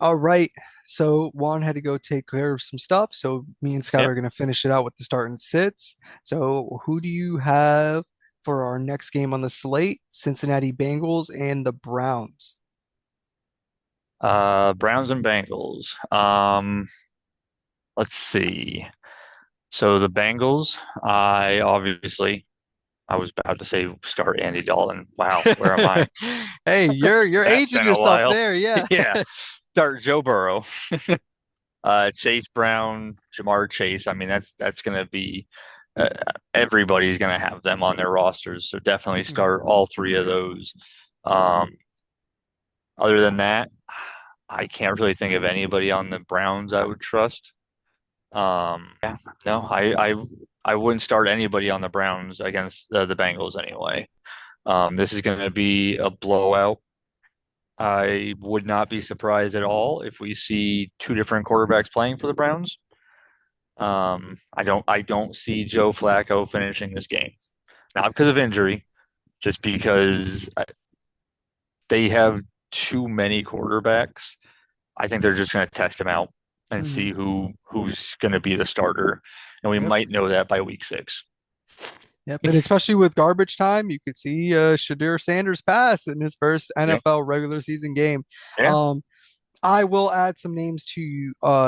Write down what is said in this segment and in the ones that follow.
All right. So Juan had to go take care of some stuff. So me and Scott Yep. are going to finish it out with the start and sits. So who do you have for our next game on the slate? Cincinnati Bengals and the Browns. Browns and Bengals. Let's see. So the Bengals, I was about to say start Andy Dalton. Wow, where am I? Hey, you're That's aging been a yourself while. there. Yeah. Yeah. Start Joe Burrow. Chase Brown, Jamar Chase. I mean, that's gonna be uh, everybody's gonna have them on their rosters. So definitely Mhm. start all three of those. Um, Other than that, I can't really think of anybody on the Browns I would trust. Yeah, no, I wouldn't start anybody on the Browns against the Bengals anyway. This is going to be a blowout. I would not be surprised at all if we see two different quarterbacks playing for the Browns. I don't see Joe Flacco finishing this game, not because of injury, just because they have too many quarterbacks. I think they're just going to test him out and Mhm. see who's going to be the starter, and we Yep. might know that by week 6. Yep. And especially with garbage time, you could see Shadir Sanders pass in his first Yep. NFL regular season game. Yeah. Um, I will add some names to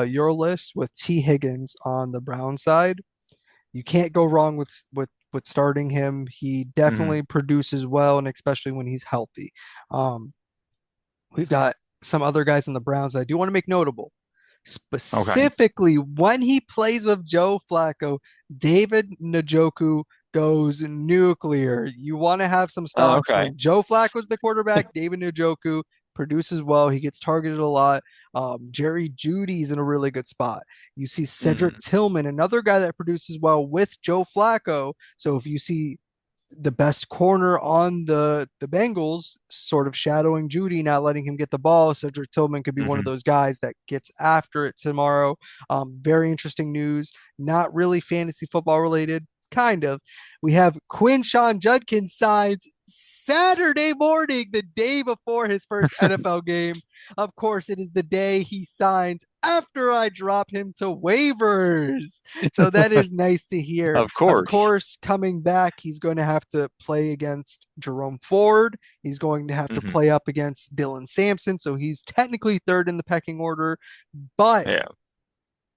your list with T. Higgins on the Brown side. You can't go wrong with starting him. He Hmm. definitely produces well, and especially when he's healthy. Um, we've got some other guys in the Browns that I do want to make notable. Okay. Specifically, when he plays with Joe Flacco, David Njoku goes nuclear. You want to have some Oh, stocks okay. when Joe Flacco's the quarterback, David Njoku produces well. He gets targeted a lot. Jerry Judy's in a really good spot. You see Cedric Hmm. Tillman, another guy that produces well with Joe Flacco. So if you see the best corner on the Bengals, sort of shadowing Judy, not letting him get the ball. Cedric Tillman could be one of Hmm. those guys that gets after it tomorrow. Very interesting news. Not really fantasy football related, kind of. We have Quinshon Judkins signs Saturday morning, the day before his first NFL game. Of course, it is the day he signs after I drop him to waivers. So that is nice to hear. Of Of course. course, coming back, he's going to have to play against Jerome Ford. He's going to have to Hmm. play up against Dylan Sampson. So he's technically third in the pecking order. But Yeah.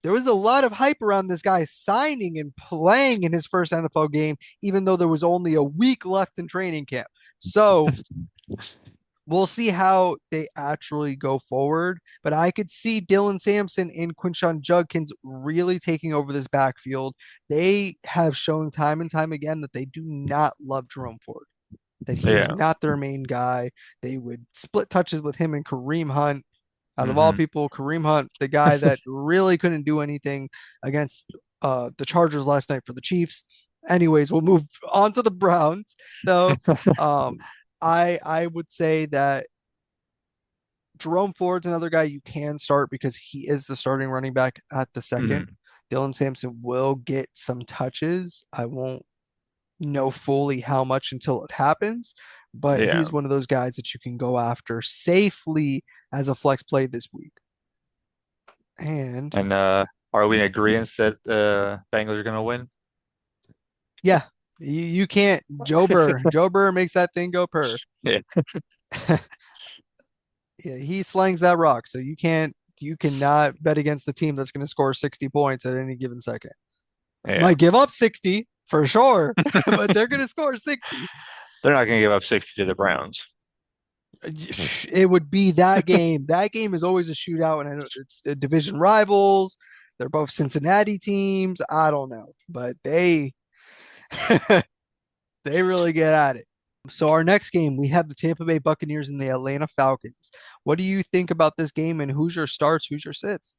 there was a lot of hype around this guy signing and playing in his first NFL game, even though there was only a week left in training camp. So we'll see how they actually go forward. But I could see Dylan Sampson and Quinshon Judkins really taking over this backfield. They have shown time and time again that they do not love Jerome Ford, that he is Yeah. not their main guy. They would split touches with him and Kareem Hunt. Out of all Hmm. people, Kareem Hunt, the guy that really couldn't do anything against the Chargers last night for the Chiefs. Anyways, we'll move on to the Browns. Though, um, I would say that Jerome Ford's another guy you can start because he is the starting running back at the second. Hmm. Dylan Sampson will get some touches. I won't know fully how much until it happens, but Yeah. he's one of those guys that you can go after safely as a flex play this week. And And are we in agreement that Bengals are going to win? yeah, you can't. Joe Burr. Joe Burr makes that thing go per. Yeah. Yeah, he slangs that rock. So you cannot bet against the team that's going to score 60 points at any given second. Yeah. Might give up 60 for sure, but they're going to score 60. They're not going to give up 60 to the Browns. It would be that game. That game is always a shootout, and I know it's the division rivals. They're both Cincinnati teams. I don't know, but they really get at it. So our next game, we have the Tampa Bay Buccaneers and the Atlanta Falcons. What do you think about this game, and who's your starts, who's your sits?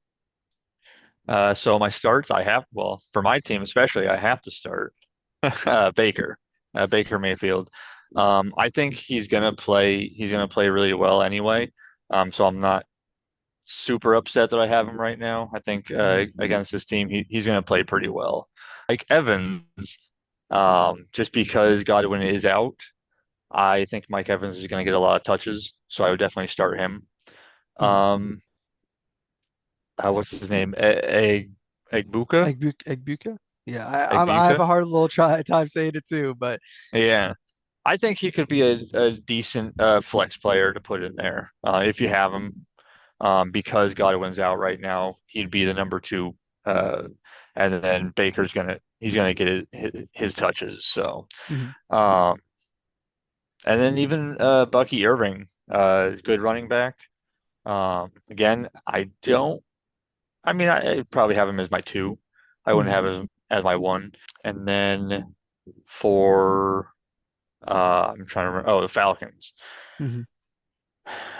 So my starts, well, for my team especially, I have to start Baker, Baker Mayfield. I think he's gonna play. He's gonna play really well anyway. So I'm not super upset that I have him right now. I think against this team, he's gonna play pretty well. Like Evans, just because Godwin is out, I think Mike Evans is gonna get a lot of touches. So I would definitely start him. Mhm. Um, what's his name? Egbuka? Egbuka? Yeah, I have Egbuka? a hard little time saying it too, but Yeah. I think he could be a decent flex player to put in there if you have him. Because Godwin's out right now, he'd be the number two. And then he's gonna get his touches. So, mhm, um, and then even Bucky Irving is good running back. Again, I don't. I mean, I'd probably have him as my two. I wouldn't mhm, have him as my one. And then for I'm trying to remember. Oh, the Falcons. mhm.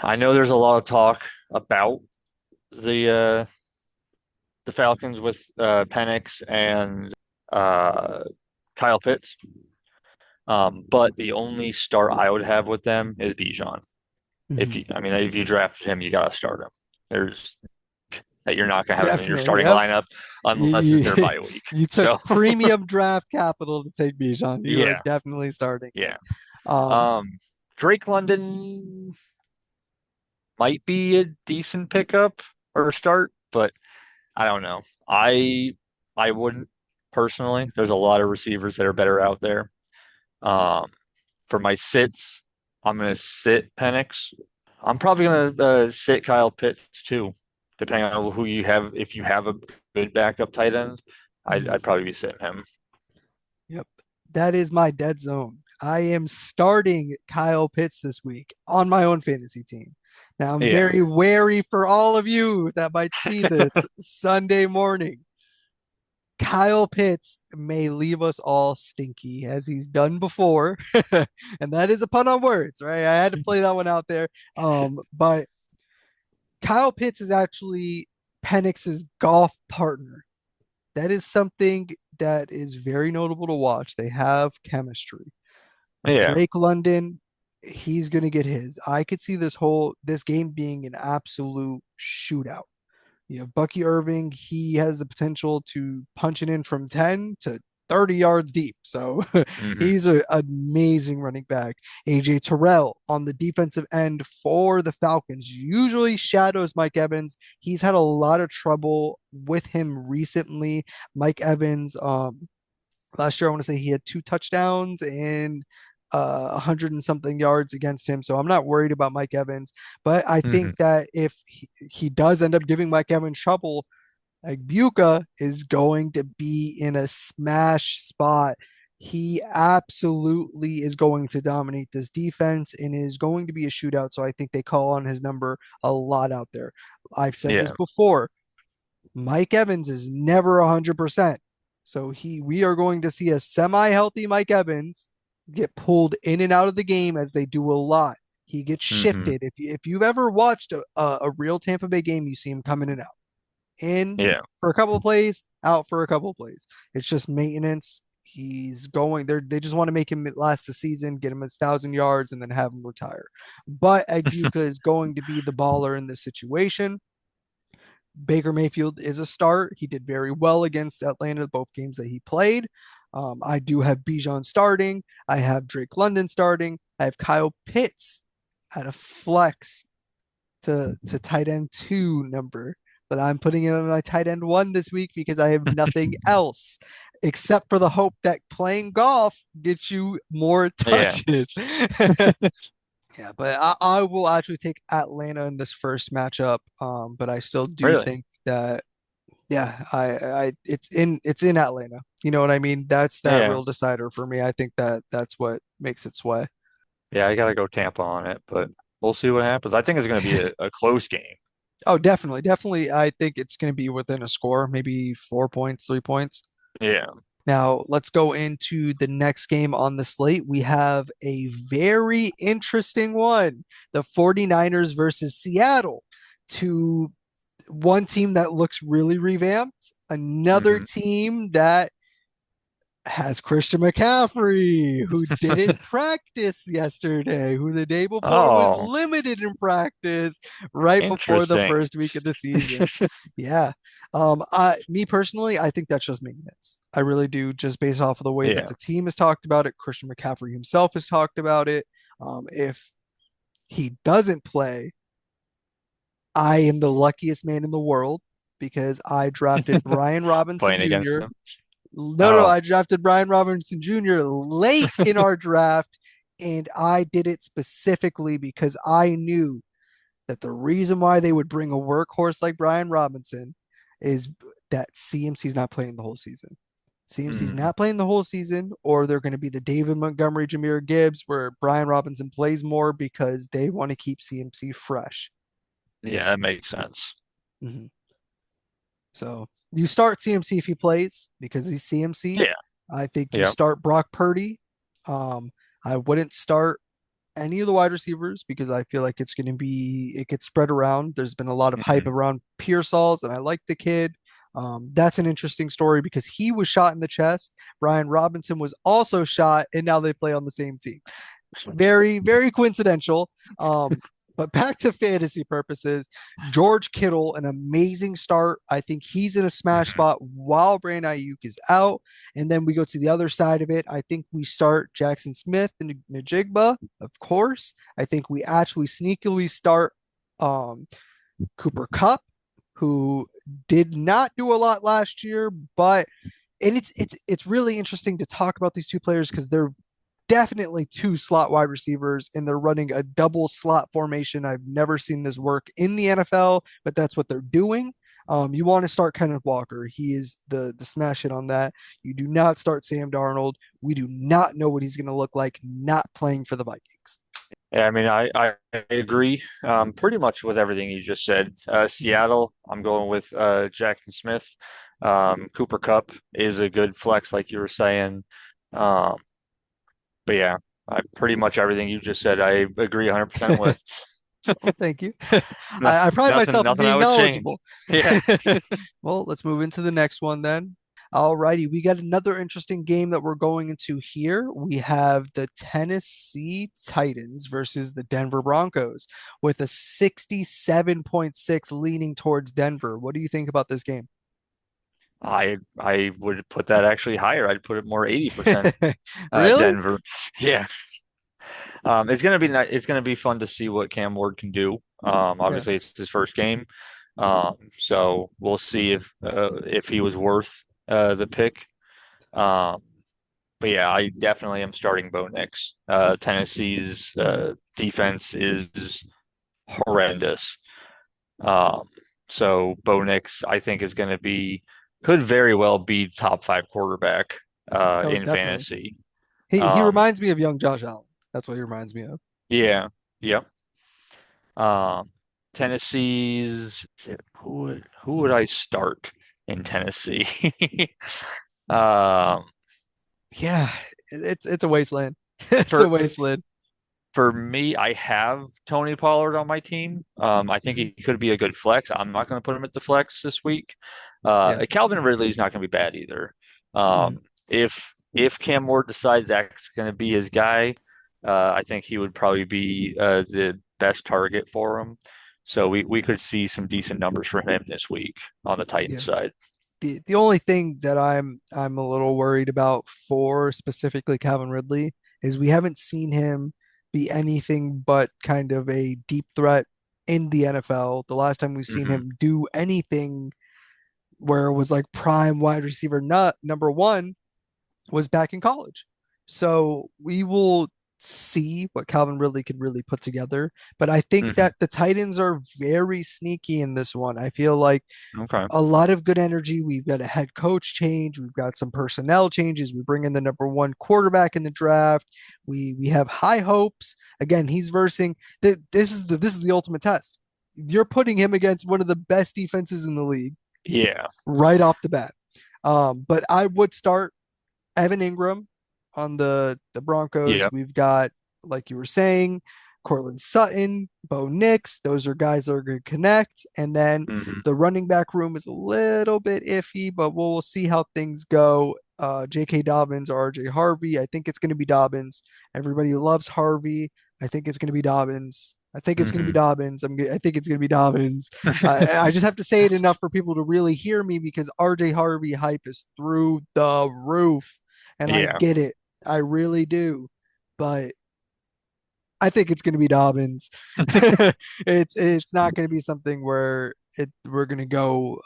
I know there's a lot of talk about the uh, the Falcons with Penix and uh, Kyle Pitts. But the only start I would have with them is Bijan. Mhm. I mean, if you drafted him, you got to start him. There's that you're not gonna have him in your Definitely. starting Yep. lineup You, unless it's their you, bye week. you took So premium draft capital to take Bijan. You are yeah, definitely starting him. yeah. Um, Um, Drake London might be a decent pickup or start, but I don't know. I wouldn't personally. There's a lot of receivers that are better out there. Um, for my sits, I'm gonna sit Penix. I'm probably gonna sit Kyle Pitts too, depending on who you have. If you have a good backup tight end, mhm. I'd probably be sitting him. Yep. That is my dead zone. I am starting Kyle Pitts this week on my own fantasy team. Now, I'm Yeah. very wary for all of you that might see this Sunday morning. Kyle Pitts may leave us all stinky as he's done before. And that is a pun on words, right? I had to play that one out there. But Kyle Pitts is actually Penix's golf partner. That is something that is very notable to watch. They have chemistry. Yeah. Drake London, he's going to get his. I could see this game being an absolute shootout. You have Bucky Irving. He has the potential to punch it in from 10 to 30 yards deep. So Hmm. he's an amazing running back. AJ Terrell on the defensive end for the Falcons usually shadows Mike Evans. He's had a lot of trouble with him recently. Mike Evans, last year, I want to say he had 2 touchdowns and 100 and something yards against him. So I'm not worried about Mike Evans. But I think Hmm. that if he does end up giving Mike Evans trouble, like Buka is going to be in a smash spot. He absolutely is going to dominate this defense and is going to be a shootout. So I think they call on his number a lot out there. I've said this Yeah. before. Mike Evans is never 100%. So we are going to see a semi-healthy Mike Evans get pulled in and out of the game as they do a lot. He gets Hmm. shifted. If you've ever watched a real Tampa Bay game, you see him coming in and out. In Yeah. for a couple of plays, out for a couple of plays. It's just maintenance. He's going there. They just want to make him last the season, get him 1,000 yards, and then have him retire. But Agbuka is going to be the baller in this situation. Baker Mayfield is a start. He did very well against Atlanta, both games that he played. I do have Bijan starting. I have Drake London starting. I have Kyle Pitts at a flex to tight end two number, but I'm putting him in my tight end one this week because I have nothing else except for the hope that playing golf gets you more Yeah. touches. Yeah, but I will actually take Atlanta in this first matchup. But I still do Really? think that yeah, it's in Atlanta. You know what I mean? That's that Yeah. real decider for me. I think that's what makes it sway. Yeah. I gotta go Tampa on it, but we'll see what happens. I think it's gonna be a close game. Oh, definitely, definitely. I think it's going to be within a score, maybe 4 points, 3 points. Yeah. Now, let's go into the next game on the slate. We have a very interesting one, the 49ers versus Seattle. To one team that looks really revamped, another Hmm. team that has Christian McCaffrey, who didn't practice yesterday, who the day before was Oh, limited in practice right before the interesting. first week of the season. Yeah. Me personally, I think that's just maintenance. I really do, just based off of the way that Yeah. the team has talked about it. Christian McCaffrey himself has talked about it. If he doesn't play, I am the luckiest man in the world because I drafted Brian Robinson Playing against Jr. them. No, Oh, I drafted Brian Robinson Jr. late in our draft, and I did it specifically because I knew that the reason why they would bring a workhorse like Brian Robinson is that CMC's not playing the whole season. CMC's mm, not playing the whole season, or they're going to be the David Montgomery, Jameer Gibbs, where Brian Robinson plays more because they want to keep CMC fresh. yeah, that makes sense. Mm-hmm. So you start CMC if he plays because he's CMC. Yeah, I think you yeah. start Brock Purdy. I wouldn't start any of the wide receivers because I feel like it gets spread around. There's been a lot of hype Hmm. around Pearsall's, and I like the kid. That's an interesting story because he was shot in the chest. Brian Robinson was also shot, and now they play on the same team. Very, very coincidental. But back to fantasy purposes, George Kittle, an amazing start. I think he's in a smash Hmm. spot while Brandon Ayuk is out. And then we go to the other side of it. I think we start Jackson Smith and Najigba, of course. I think we actually sneakily start um, Cooper Cup, who did not do a lot last year, but and it's really interesting to talk about these two players because they're definitely two slot wide receivers and they're running a double slot formation. I've never seen this work in the NFL, but that's what they're doing. You want to start Kenneth Walker. He is the smash hit on that. You do not start Sam Darnold. We do not know what he's going to look like not playing for the Vikings. Yeah, I mean, I agree pretty much with everything you just said. Seattle, I'm going with Jackson Smith. Cooper Cup is a good flex, like you were saying. Um, but yeah, pretty much everything you just said, I agree 100% with. Well, thank you. No, I pride nothing, myself in nothing I being would change. knowledgeable. Yeah. Well, let's move into the next one then. Alrighty, we got another interesting game that we're going into here. We have the Tennessee Titans versus the Denver Broncos with a 67.6 leaning towards Denver. What do you think about this game? I would put that actually higher. I'd put it more 80% Really? Denver. Yeah. It's gonna be fun to see what Cam Ward can do. Yeah. Obviously it's his first game. So we'll see if he was worth the pick. Um, but yeah, I definitely am starting Bo Nix. Tennessee's Mhm. defense is horrendous. Um, so Bo Nix, I think, could very well be top five quarterback Oh, in definitely. fantasy. He Um, reminds me of young Josh Allen. That's what he reminds me of. yeah, yep. Um, who would I start in Tennessee? Um, Yeah, it's a wasteland. It's a for wasteland. for me, I have Tony Pollard on my team. I think Mhm. he could be a good flex. I'm not going to put him at the flex this week. Yeah. Calvin Ridley's not going to be bad either. Mhm. If Cam Ward decides that's going to be his guy, I think he would probably be the best target for him. So we could see some decent numbers for him this week on the Titans Yeah. side. The only thing that I'm a little worried about for specifically Calvin Ridley is we haven't seen him be anything but kind of a deep threat in the NFL. The last time we've seen Hmm. him do anything where it was like prime wide receiver nut number one was back in college. So we will see what Calvin Ridley could really put together. But I think Hmm. that the Titans are very sneaky in this one. I feel like Okay. a lot of good energy. We've got a head coach change. We've got some personnel changes. We bring in the number one quarterback in the draft. We have high hopes. Again, he's versing. This is the ultimate test. You're putting him against one of the best defenses in the league Yeah. right off the bat. But I would start Evan Ingram on the Broncos. Yeah. We've got, like you were saying, Cortland Sutton, Bo Nix. Those are guys that are going to connect. And then Hmm. the running back room is a little bit iffy, but we'll see how things go. J.K. Dobbins or R.J. Harvey. I think it's going to be Dobbins. Everybody loves Harvey. I think it's going to be Dobbins. I think it's going to be Hmm. Dobbins. I think it's going to be Dobbins. I just have to say it enough for people to really hear me because R.J. Harvey hype is through the roof, and I Yeah. get it. I really do, but I think it's going to be Dobbins. It's not going to be something where we're going to go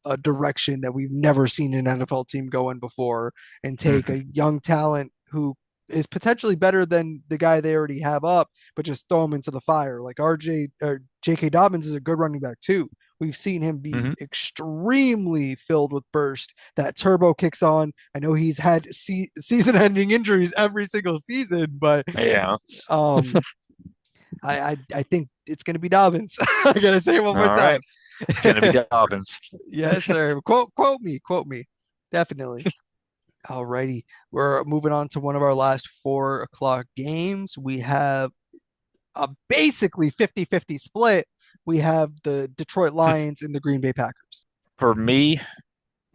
a direction that we've never seen an NFL team go in before and take Mhm. a young talent who is potentially better than the guy they already have up, but just throw him into the fire. Like RJ or J.K. Dobbins is a good running back too. We've seen him be Mhm. extremely filled with burst. That turbo kicks on. I know he's had season-ending injuries every single season, but Yeah. um, I think it's going to be Dobbins. I gotta say it one more All time. right. It's gonna be Dobbins. Yes, sir. Quote me. Definitely. Alrighty. We're moving on to one of our last 4 o'clock games. We have a basically 50-50 split. We have the Detroit Lions and the Green Bay Packers. For me,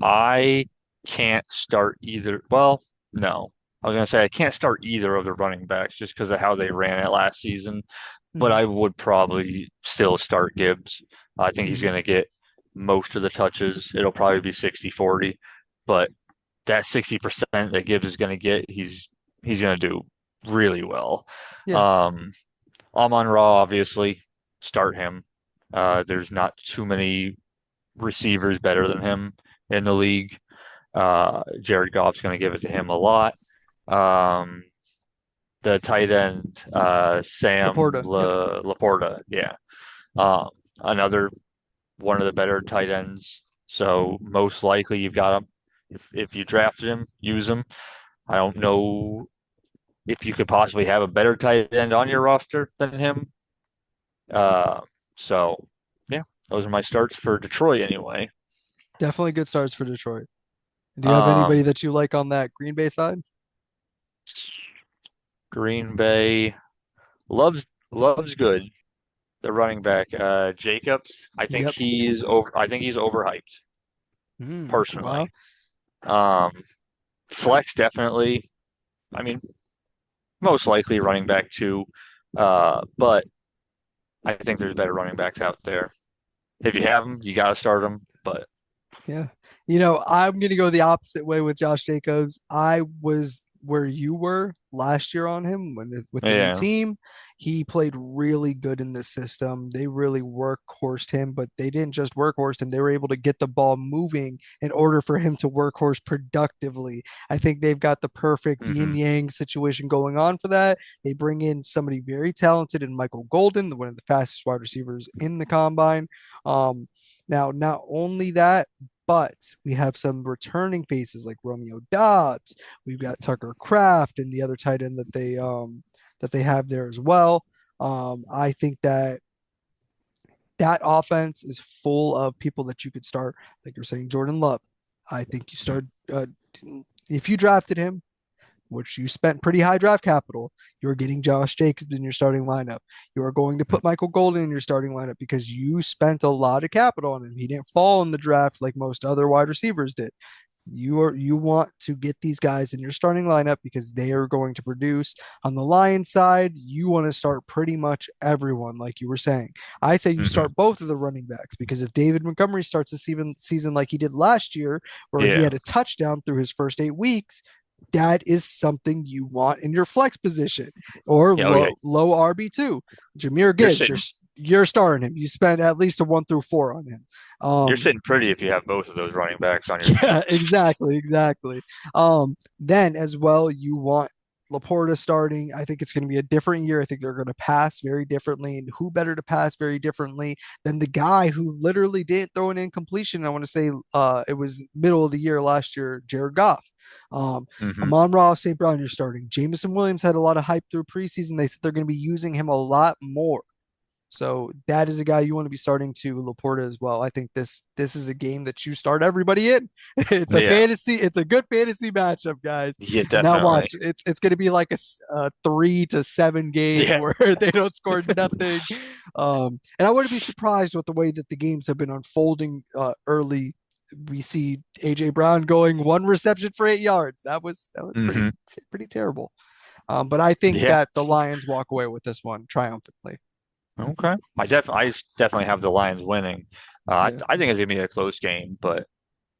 I can't start either. Well, no. I was gonna say I can't start either of the running backs just because of how they ran it last season, but Mhm, I would probably still start Gibbs. I think he's mhm. gonna get most of the touches. It'll probably be 60-40, but that 60% that Gibbs is gonna get, he's gonna do really well. Yeah, Um, Amon-Ra, obviously, start him. There's not too many receivers better than him in the league. Jared Goff's going to give it to him a lot. Um, the tight end, Sam Laporta. Yep. Laporta, yeah, um, another one of the better tight ends. So most likely you've got him. If you drafted him, use him. I don't know if you could possibly have a better tight end on your roster than him. Uh, so yeah, those are my starts for Detroit anyway. Definitely good starts for Detroit. Do you have anybody Um, that you like on that Green Bay side? Green Bay loves good. The running back, Jacobs. Yep. I think he's overhyped Wow. personally. Um, Flex definitely. I mean, most likely running back too. But I think there's better running backs out there. If you have them, you got to start them. But Yeah. I'm going to go the opposite way with Josh Jacobs. I was where you were last year on him with the new yeah. team. He played really good in this system. They really workhorsed him, but they didn't just workhorse him. They were able to get the ball moving in order for him to workhorse productively. I think they've got the perfect yin Hmm. yang situation going on for that. They bring in somebody very talented in Michael Golden, one of the fastest wide receivers in the combine. Um, Now, not only that, but we have some returning faces like Romeo Dobbs. We've got Tucker Kraft and the other tight end that they have there as well. I think that offense is full of people that you could start, like you're saying, Jordan Love. I think you start if you drafted him, which you spent pretty high draft capital, you're getting Josh Jacobs in your starting lineup. You are going to put Michael Golden in your starting lineup because you spent a lot of capital on him. He didn't fall in the draft like most other wide receivers did. You want to get these guys in your starting lineup because they are going to produce. On the Lions side, you want to start pretty much everyone, like you were saying. I say you Hmm. start both of the running backs because if David Montgomery starts the season like he did last year, where he Yeah. had a touchdown through his first 8 weeks, that is something you want in your flex position or Yeah. Oh yeah. low RB2. Jameer You're Gibbs, sitting you're starting him. You spend at least a 1 through 4 on him. you're Um, sitting pretty if you have both of those running backs on your team. yeah, exactly. Then as well, you want Laporta starting. I think it's going to be a different year. I think they're going to pass very differently, and who better to pass very differently than the guy who literally didn't throw an incompletion. I want to say it was middle of the year last year, Jared Goff. Um, Hmm. Amon-Ra St. Brown, you're starting. Jameson Williams had a lot of hype through preseason. They said they're going to be using him a lot more. So that is a guy you want to be starting to Laporta as well. I think this is a game that you start everybody in. Yeah. It's a good fantasy matchup, guys. Yeah. Now Definitely. watch, it's going to be like a 3-7 game Yeah. where they don't score nothing. And I wouldn't be surprised with the way that the games have been unfolding early. We see AJ Brown going 1 reception for 8 yards. That was Hmm. pretty terrible. But I think Yeah. that the Lions walk away with this one triumphantly. Okay. Definitely have the Lions winning. Yeah. I think it's gonna be a close game, but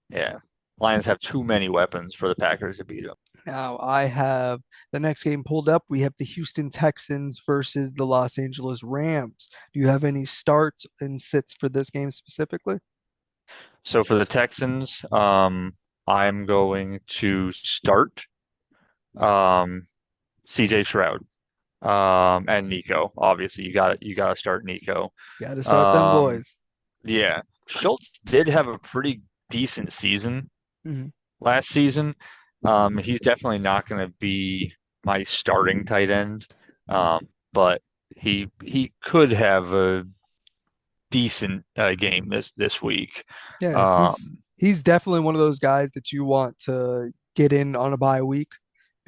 yeah. Lions have too many weapons for the Packers to beat them. Now I have the next game pulled up. We have the Houston Texans versus the Los Angeles Rams. Do you have any starts and sits for this game specifically? So for the Texans, I'm going to start CJ Stroud and Nico. Obviously, you got to start Nico. Got to start them Um, boys. yeah, Schultz did have a pretty decent season Mhm. last season. He's definitely not going to be my starting tight end, but he could have a decent game this week. Yeah, he's Um, he's definitely one of those guys that you want to get in on a bye week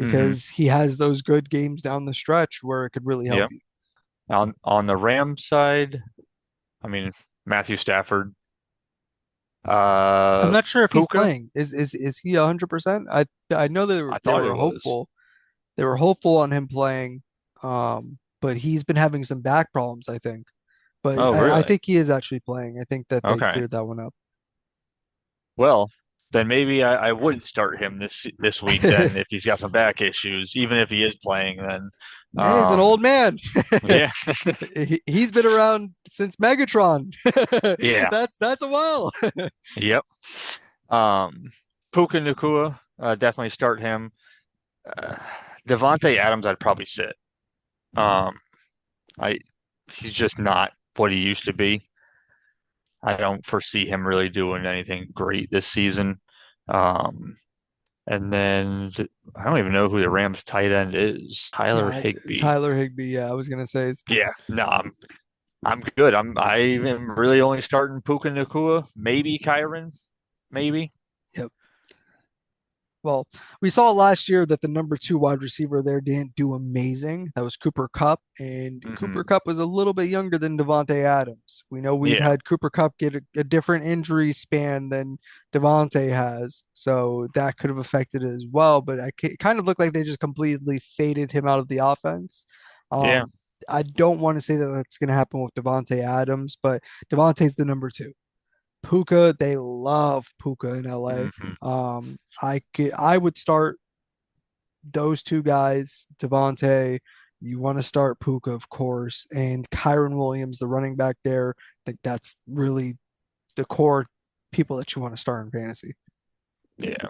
mhm, because he has those good games down the stretch where it could really help yeah. you. On the Rams side, I mean Matthew Stafford, I'm not sure if he's Puka. playing. Is he 100%? I know they were, I they thought were it was. hopeful. They were hopeful on him playing, but he's been having some back problems, I think. But Oh, I really? think he is actually playing. I think that they Okay. cleared that one up. Well, then maybe I wouldn't start him this week then if he's got some back issues, even if he is playing then. Hey, he's an Um, old man. yeah, He's been around since Megatron. yeah, That's a while. yep. Um, Puka Nacua, definitely start him. Uh, Devontae Adams, I'd probably sit. Um, I he's just not what he used to be. I don't foresee him really doing anything great this season. Um, and then I don't even know who the Rams tight end is. Tyler Yeah, Higbee. Tyler Higbee. Yeah, I was gonna say. Yeah, no, I'm good. I am really only starting Puka Nacua, maybe Kyron, maybe. Yep. Well, we saw last year that the number two wide receiver there didn't do amazing. That was Cooper Kupp, and Cooper Hmm. Kupp was a little bit younger than Devontae Adams. We know we've Yeah. had Cooper Kupp get a different injury span than Devontae has, so that could have affected it as well. But it kind of looked like they just completely faded him out of the offense. Yeah. Um, I don't want to say that that's going to happen with Devontae Adams, but Devontae's the number two. Puka, they love Puka in LA. Hmm. I would start those two guys, Devontae. You want to start Puka, of course, and Kyron Williams, the running back there. I think that's really the core people that you want to start in fantasy. Yeah.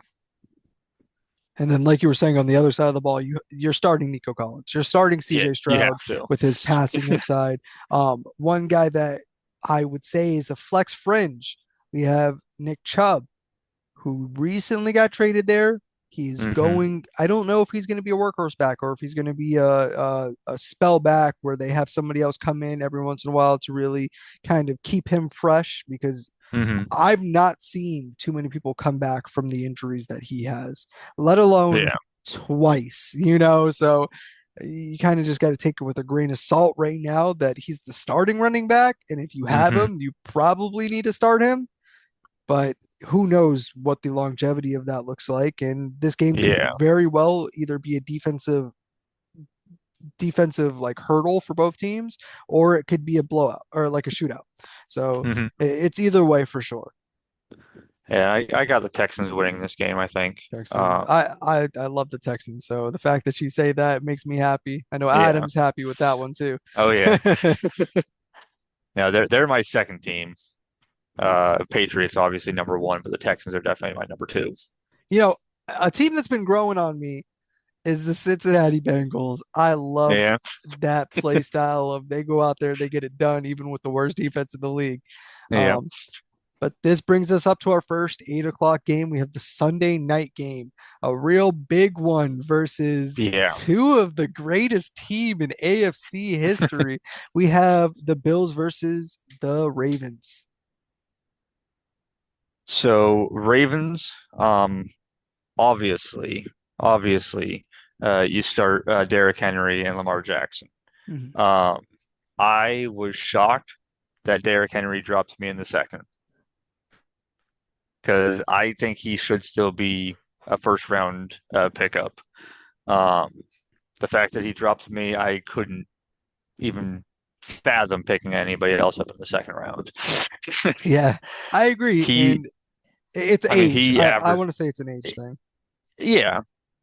And then, like you were saying, on the other side of the ball, you're starting Nico Collins. You're starting Yeah. CJ You Stroud have to. with his passing upside. One guy that I would say is a flex fringe. We have Nick Chubb, who recently got traded there. He's Hmm. going. I don't know if he's going to be a workhorse back or if he's going to be a spell back where they have somebody else come in every once in a while to really kind of keep him fresh because Hmm. I've not seen too many people come back from the injuries that he has, let alone Yeah. twice, So you kind of just got to take it with a grain of salt right now that he's the starting running back. And if you have Hmm. him, you probably need to start him. But who knows what the longevity of that looks like. And this game could Yeah. very well either be a defensive like hurdle for both teams, or it could be a blowout or like a shootout. So Hmm. it's either way for sure. Yeah. I got the Texans winning this game, I think. Texans. I love the Texans. So the fact that you say that makes me happy. I know Yeah. Adam's happy with that one too. Oh yeah. Yeah, they're my second team. Patriots obviously number one, but the Texans are definitely my number two. You know, a team that's been growing on me is the Cincinnati Bengals. I love Yeah. that play style of they go out there, they get it done, even with the worst defense in the league. Yeah. Um, but this brings us up to our first 8 o'clock game. We have the Sunday night game, a real big one versus Yeah. two of the greatest team in AFC history. We have the Bills versus the Ravens. So Ravens, obviously, obviously, you start Derrick Henry and Lamar Jackson. Mhm. Um, I was shocked that Derrick Henry dropped me in the second because I think he should still be a first round pickup. Um, the fact that he dropped me, I couldn't even fathom picking anybody else up in the second round. Yeah, I agree. He, And It's I mean, age. he I averaged, want to say it's an age thing. yeah,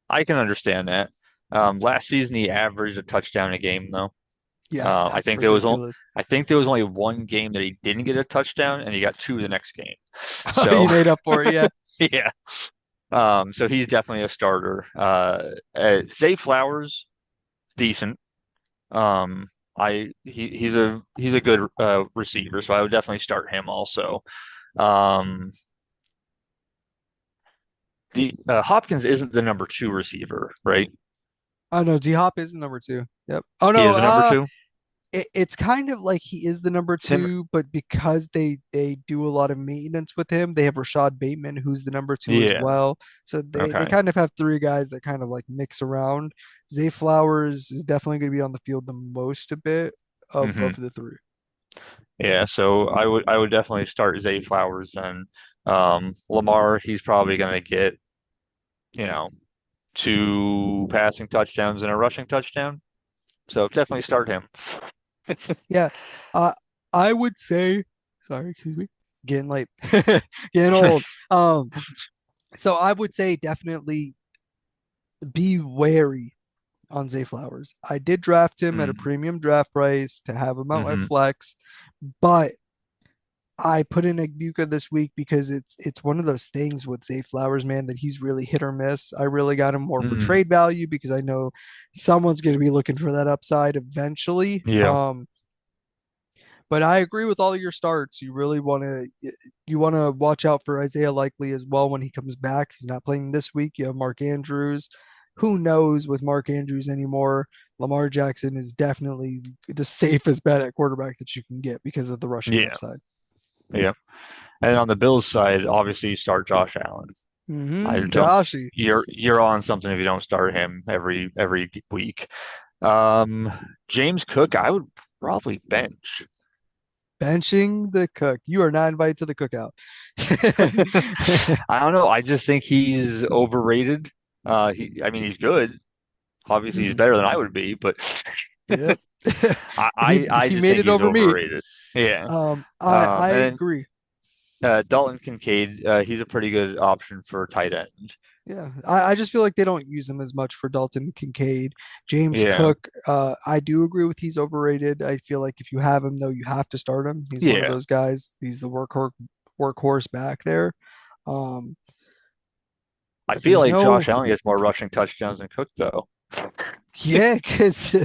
I can understand that. Last season he averaged a touchdown a game though. Yeah, I that's think there was only ridiculous. I think there was only one game that he didn't get a touchdown, and he got two the next game. He So made up for it. Yeah. yeah, so he's definitely a starter. Zay Flowers, decent. Um, he's a good receiver, so I would definitely start him also. Um, the Hopkins isn't the number two receiver, right? Oh no, D Hop is the number two. Yep. Oh He no, is the number two. it's kind of like he is the number It's him. two, but because they do a lot of maintenance with him, they have Rashad Bateman, who's the number two as Yeah. well. So they Okay. kind of have three guys that kind of like mix around. Zay Flowers is definitely going to be on the field the most a bit hmm of the three. Yeah. So I would definitely start Zay Flowers then. Lamar, he's probably going to get you know two passing touchdowns and a rushing touchdown. So definitely start him. Yeah, uh, I would say. Sorry, excuse me. Getting late, getting old. So I would say definitely be wary on Zay Flowers. I did draft him at a Mm. premium draft price to have him out my hmm flex, but I put in Agbuka this week because it's one of those things with Zay Flowers, man, that he's really hit or miss. I really got him more for mm trade value because I know someone's going to be looking for that upside eventually. Yeah. But I agree with all your starts. You want to watch out for Isaiah Likely as well when he comes back. He's not playing this week. You have Mark Andrews. Who knows with Mark Andrews anymore? Lamar Jackson is definitely the safest bet at quarterback that you can get because of the rushing Yeah. upside. Yeah. And on the Bills side, obviously you start Josh Allen. I don't. Joshy. You're on something if you don't start him every week. Um, James Cook, I would probably bench. Benching the cook. You are not invited to the cookout. I don't know. I just think he's overrated. I mean, he's good. Obviously, he's Mhm. better than I would be, but Yep. he I he just made think it he's over me. overrated. Yeah. I And agree. then Dalton Kincaid, he's a pretty good option for tight end. Yeah, I just feel like they don't use him as much for Dalton Kincaid. James Yeah. Cook, I do agree with he's overrated. I feel like if you have him though, you have to start him. He's one of Yeah. those guys. He's the workhorse back there. Um, I but feel there's like no, Josh Allen gets more rushing touchdowns than Cook, though. yeah, because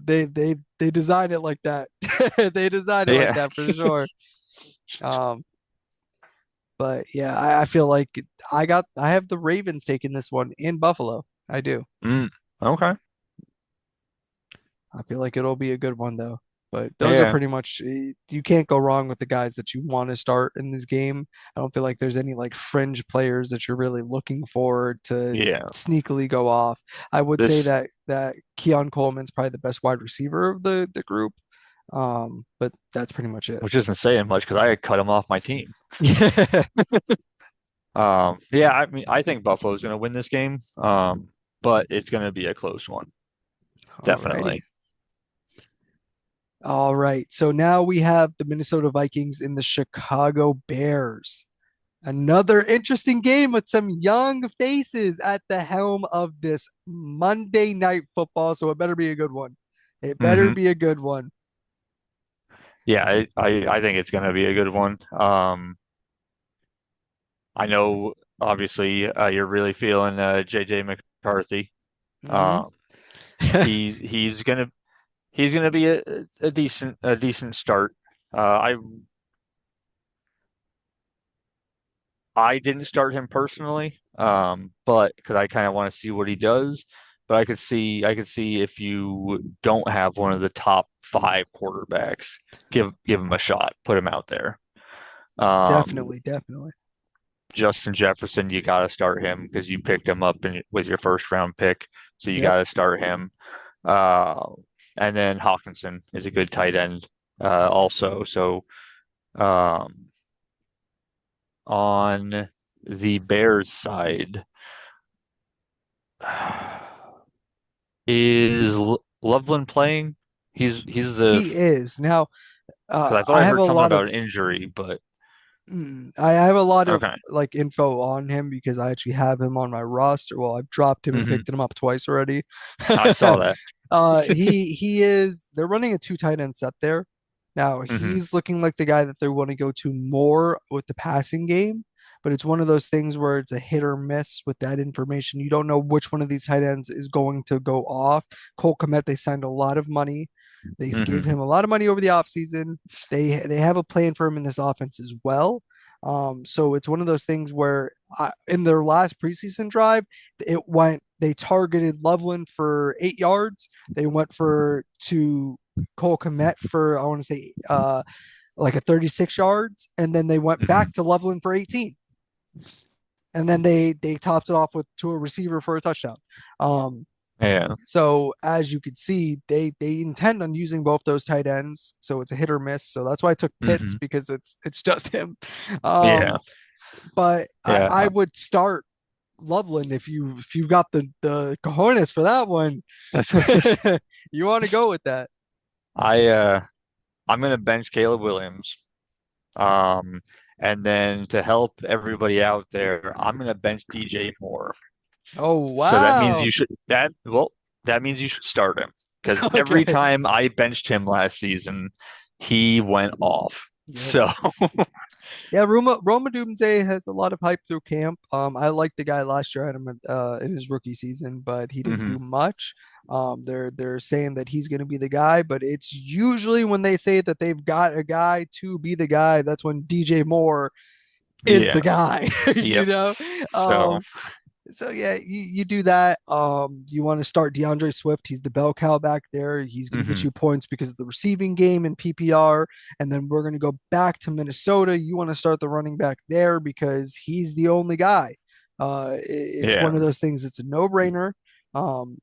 they design it like that. They design it like Yeah. that for sure. Um, but yeah, I feel like I have the Ravens taking this one in Buffalo. I do. Mm, okay. I feel like it'll be a good one though. But those are Yeah. pretty much you can't go wrong with the guys that you want to start in this game. I don't feel like there's any like fringe players that you're really looking for to Yeah. sneakily go off. I would say This, that Keon Coleman's probably the best wide receiver of the group. But that's pretty much it. which isn't saying much because I had cut him off my team. Yeah. Yeah, I mean, I think Buffalo's going to win this game, but it's going to be a close one, Alrighty. definitely. All right. So now we have the Minnesota Vikings and the Chicago Bears. Another interesting game with some young faces at the helm of this Monday night football. So it better be a good one. It better hmm be a good one. Yeah, I think it's going to be a good one. I know, obviously, you're really feeling JJ McCarthy. Hmm. Um, he's gonna be a decent start. I didn't start him personally, but because I kind of want to see what he does. But I could see if you don't have one of the top five quarterbacks, give him a shot, put him out there. Um, Definitely, definitely. Justin Jefferson, you got to start him because you picked him up with your first round pick, so you Yep. got to start him. Uh, and then Hawkinson is a good tight end, also. So um, on the Bears side. Is Loveland playing? He's the He is. Now, because I thought I I have heard a something lot about of an injury, but I have a lot of Okay. like info on him because I actually have him on my roster. Well, I've dropped him and Hmm. picked him up twice already. I saw that. He is. They're running a two tight end set there. Now Hmm. he's looking like the guy that they want to go to more with the passing game, but it's one of those things where it's a hit or miss with that information. You don't know which one of these tight ends is going to go off. Cole Kmet, they signed a lot of money. They gave him Hmm. a lot of money over the offseason. They have a plan for him in this offense as well. So it's one of those things where in their last preseason drive, they targeted Loveland for 8 yards. They went for to Cole Kmet for I want to say like a 36 yards, and then they went back Hmm. to Loveland for 18, and then they topped it off with to a receiver for a touchdown. Um, Yeah. so as you could see, they intend on using both those tight ends, so it's a hit or miss. So that's why I took Pitts Hmm. because it's just him. Yeah. But I Yeah. would start Loveland if you've got the cojones for that one. You want to go with that? I I'm gonna bench Caleb Williams. Um, and then to help everybody out there, I'm gonna bench DJ Moore. Oh So that means wow. that means you should start him because every Okay. time I benched him last season, he went off. Yep. So Yeah, Roma Doomsday has a lot of hype through camp. I liked the guy last year. I had him in his rookie season, but he didn't do mhm. much. They're saying that he's going to be the guy, but it's usually when they say that they've got a guy to be the guy, that's when DJ Moore is Yeah, the guy. You yep. know. So So yeah, you do that. You want to start DeAndre Swift. He's the bell cow back there. He's going to get mhm. you points because of the receiving game in PPR. And then we're going to go back to Minnesota. You want to start the running back there because he's the only guy. It's Yeah. one of those things. It's a no-brainer.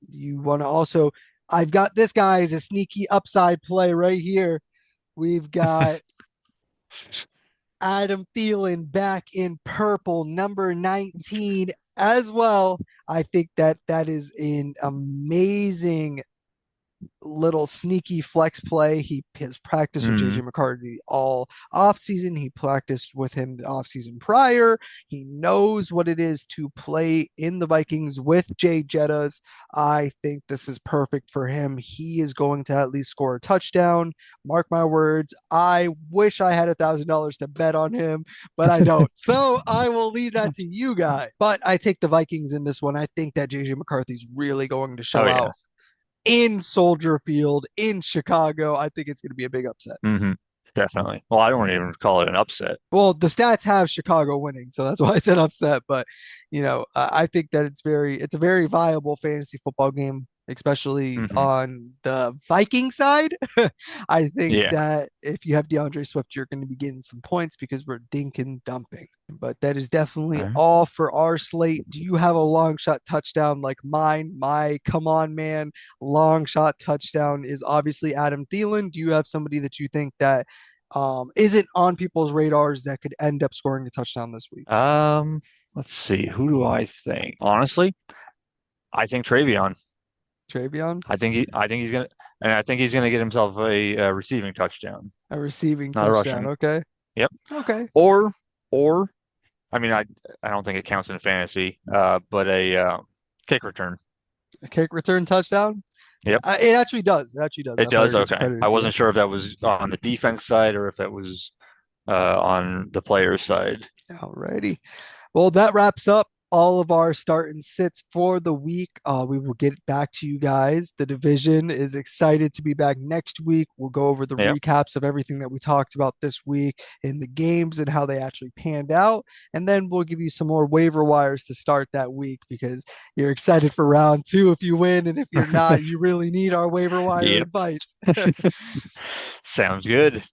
You want to also. I've got this guy as a sneaky upside play right here. We've got Adam Thielen back in purple, number 19 as well. I think that that is an amazing little sneaky flex play. He has practiced with JJ Mm, McCarthy all offseason. He practiced with him the offseason prior. He knows what it is to play in the Vikings with Jay Jettas. I think this is perfect for him. He is going to at least score a touchdown. Mark my words. I wish I had $1,000 to bet on him, but I don't. So I will leave that to you guys. But I take the Vikings in this one. I think that JJ McCarthy's really going to oh show yeah. out in Soldier Field in Chicago. I think it's going to be a big upset. Hmm. Definitely. Well, I don't even call it an upset. Well, the stats have Chicago winning, so that's why I said upset. But I think that it's a very viable fantasy football game, especially Hmm. on the Viking side. I think Yeah. that if you have DeAndre Swift, you're going to be getting some points because we're dink and dumping. But that is definitely All right. all for our slate. Do you have a long shot touchdown like mine? My come on, man, long shot touchdown is obviously Adam Thielen. Do you have somebody that you think that isn't on people's radars that could end up scoring a touchdown this week? Um, let's see. Who do I think? Honestly, I think Travion. Travion, I think he's gonna, and I think he's gonna get himself a receiving touchdown, a receiving not a touchdown. rushing. Okay. Yep. Okay. Or, or, I mean, I don't think it counts in fantasy. But a kick return. A kick return touchdown. Yep. It actually does. It actually does. It Empire does. gets Okay. I credited. Yeah. wasn't sure if that was on the defense side or if that was on the player's side. Alrighty. Well, that wraps up all of our start and sits for the week. We will get back to you guys. The division is excited to be back next week. We'll go over the Yep. recaps of everything that we talked about this week in the games and how they actually panned out. And then we'll give you some more waiver wires to start that week because you're excited for round two if you win. And if you're not, you really need our waiver wire Yep. advice. Sounds good.